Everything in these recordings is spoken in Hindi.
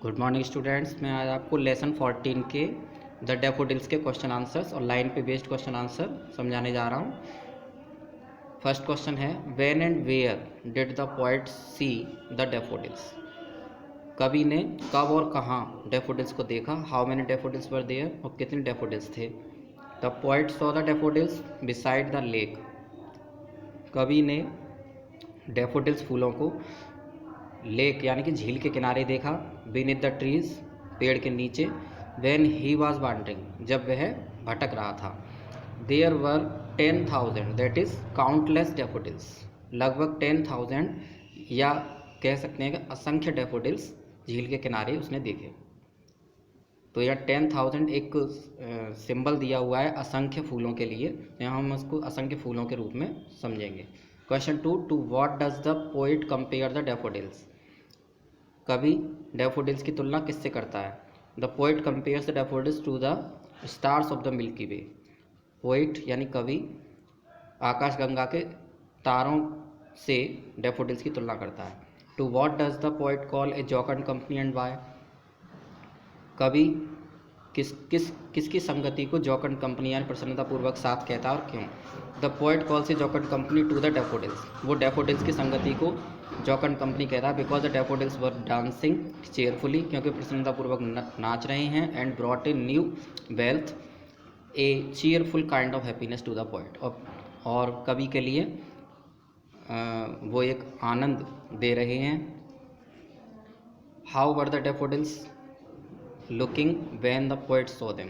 Good morning students. मैं आज आपको लेसन 14 के द डैफोडिल्स के क्वेश्चन आंसर्स और लाइन पे बेस्ड क्वेश्चन आंसर समझाने जा रहा हूँ। फर्स्ट क्वेश्चन है, when and where did the poet see the daffodils? कवि ने कब और कहाँ डैफोडिल्स को देखा? How many daffodils were there? और कितने डैफोडिल्स थे? The poet saw the daffodils beside the lake. कवि ने डैफोडिल्स फूलों को लेक यानी कि झील के किनारे देखा। बीनीथ द ट्रीज, पेड़ के नीचे। व्हेन ही वॉज वॉन्डरिंग, जब वह भटक रहा था। There were 10,000 that is countless daffodils. लगभग 10,000 या कह सकते हैं कि असंख्य डैफोडिल्स झील के किनारे उसने देखे। तो यह 10,000 एक सिंबल दिया हुआ है असंख्य फूलों के लिए, यहाँ हम उसको असंख्य फूलों के रूप में समझेंगे। Question 2, to what does the poet compare the daffodils? कवि डैफोडिल्स की तुलना किससे करता है? The poet compares the daffodils to the stars of the milky way. Poet यानी कवि आकाशगंगा के तारों से डैफोडिल्स की तुलना करता है। To what does the poet call a jocund company and why? कवि किसकी संगति को जॉकंड कंपनी यानी प्रसन्नतापूर्वक साथ कहता है और क्यों? The poet calls a jocund company to the daffodils. वो डैफोडिल्स की संगति को जॉकंड कंपनी कहता है because the daffodils were dancing cheerfully, क्योंकि प्रसन्नतापूर्वक नाच रहे हैं। And brought a new wealth a cheerful kind of happiness to the poet. और कवि के लिए वो एक आनंद दे रहे हैं। How were the daffodils looking when the poet saw them?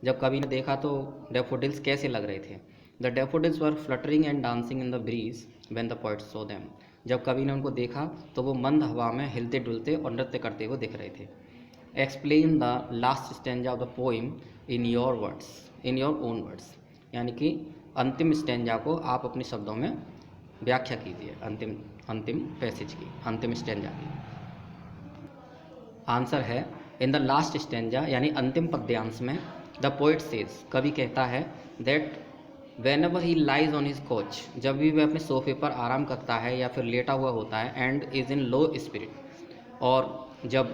जब कवि ने देखा तो डैफोडिल्स कैसे लग रहे थे? The daffodils were fluttering and dancing in the breeze when the poet saw them. जब कवि ने उनको देखा तो वो मंद हवा में हिलते डुलते और नृत्य करते हुए दिख रहे थे। Explain the last stanza of the poem in your words, in your own words. यानी कि अंतिम स्टेंजा को आप अपने शब्दों में व्याख्या कीजिए, अंतिम पैसेज की, अंतिम स्टेंजा की। आंसर है, इन द लास्ट स्टेंजा यानी अंतिम पद्यांश में, द पोएट सेज, कवि कहता है, that whenever he lies on his couch, जब भी वह अपने सोफे पर आराम करता है या फिर लेटा हुआ होता है, and is in low spirit, और जब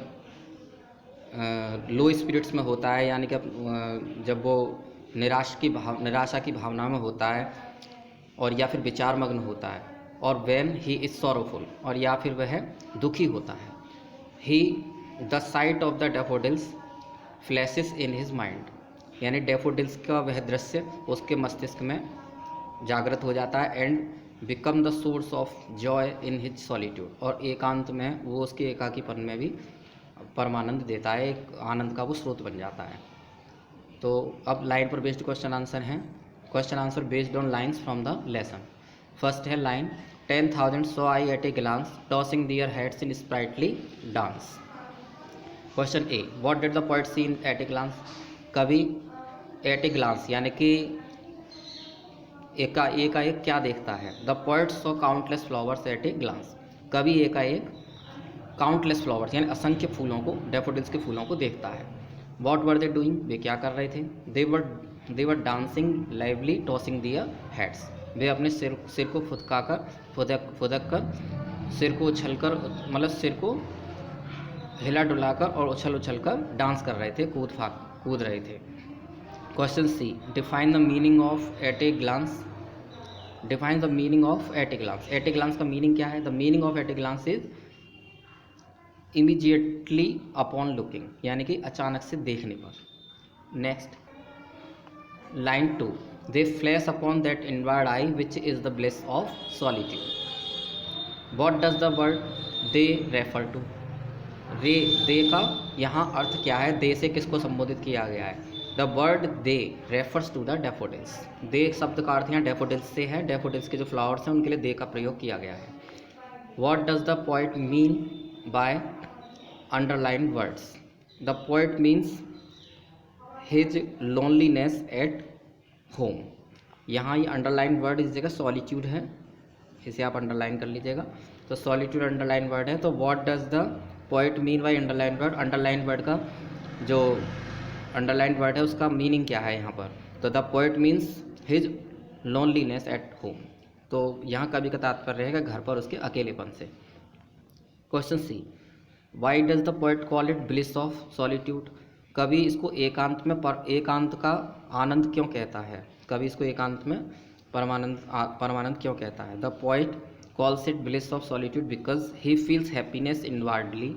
लो स्पिरिट्स में होता है यानी कि जब वो निराशा की भावना में होता है और या फिर विचार मग्न होता है, और व्हेन ही इज़ सॉरोफुल, और या फिर वह दुखी होता है। He the sight of the daffodils flashes in his mind, यानी डैफोडिल्स का वह दृश्य उसके मस्तिष्क में जागृत हो जाता है। And become the source of joy in his solitude, और एकांत में वो उसके एकाकीपन में भी परमानंद देता है, एक आनंद का वो स्रोत बन जाता है। तो अब लाइन पर बेस्ड क्वेश्चन आंसर हैं। Question answer based on lines from the lesson. First है line, 10,000 saw I at a glance tossing their heads in sprightly dance. Question A, what did the poet see in at a glance? कवि एट ए ग्लांस यानी कि एकाएक क्या देखता है? The poet saw countless flowers at a glance. कवि एकाएक काउंटलेस फ्लावर्स यानी असंख्य फूलों को, डैफोडिल्स के फूलों को देखता है। What were they doing? वे क्या कर रहे थे? They were dancing lively tossing their heads. वे अपने सिर को फुदक कर सिर को उछलकर, मतलब सिर को हिला डुलाकर और उछल कर डांस कर रहे थे, कूद रहे थे। Question C, define the meaning of at a glance. Define the meaning of at a glance. At a glance का मीनिंग क्या है? The meaning of at a glance is immediately upon looking, यानी कि अचानक से देखने पर। Next line 2, they flash upon that inward eye which is the bliss of solitude. What does the word they refer to? They का यहाँ अर्थ क्या है? दे से किसको संबोधित किया गया है? The word they refers to the daffodils. They शब्द का अर्थ यहाँ डैफोडिल्स से है, डैफोडिल्स के जो फ्लावर्स हैं उनके लिए दे का प्रयोग किया गया है। What does the poet mean by underline words? The poet means his loneliness at home. यहाँ ये अंडरलाइन वर्ड इस जगह सॉलिट्यूड है, इसे आप अंडरलाइन कर लीजिएगा। तो सॉलिट्यूड अंडरलाइन वर्ड है। तो what does the poet mean by underline word? Underline word का जो अंडरलाइन वर्ड है उसका मीनिंग क्या है यहाँ पर? तो the poet means his loneliness at home. तो यहाँ कवि का तात्पर्य रहेगा घर पर उसके अकेलेपन से। Question C, why does the poet call it bliss of solitude? कवि इसको एकांत का आनंद क्यों कहता है? कवि इसको एकांत में परमानंद क्यों कहता है? The poet calls it bliss of solitude because he feels happiness inwardly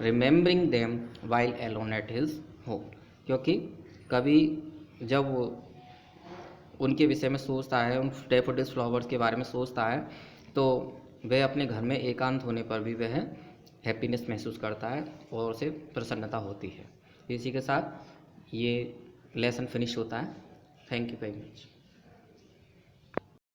remembering them while alone at his home. क्योंकि कवि जब उनके विषय में सोचता है, उन डैफोडिल्स फ्लावर्स के बारे में सोचता है, तो वह अपने घर में एकांत होने पर भी वह हैप्पीनेस महसूस करता है और उसे प्रसन्नता होती है। इसी के साथ ये लेसन फिनिश होता है। Thank you very much.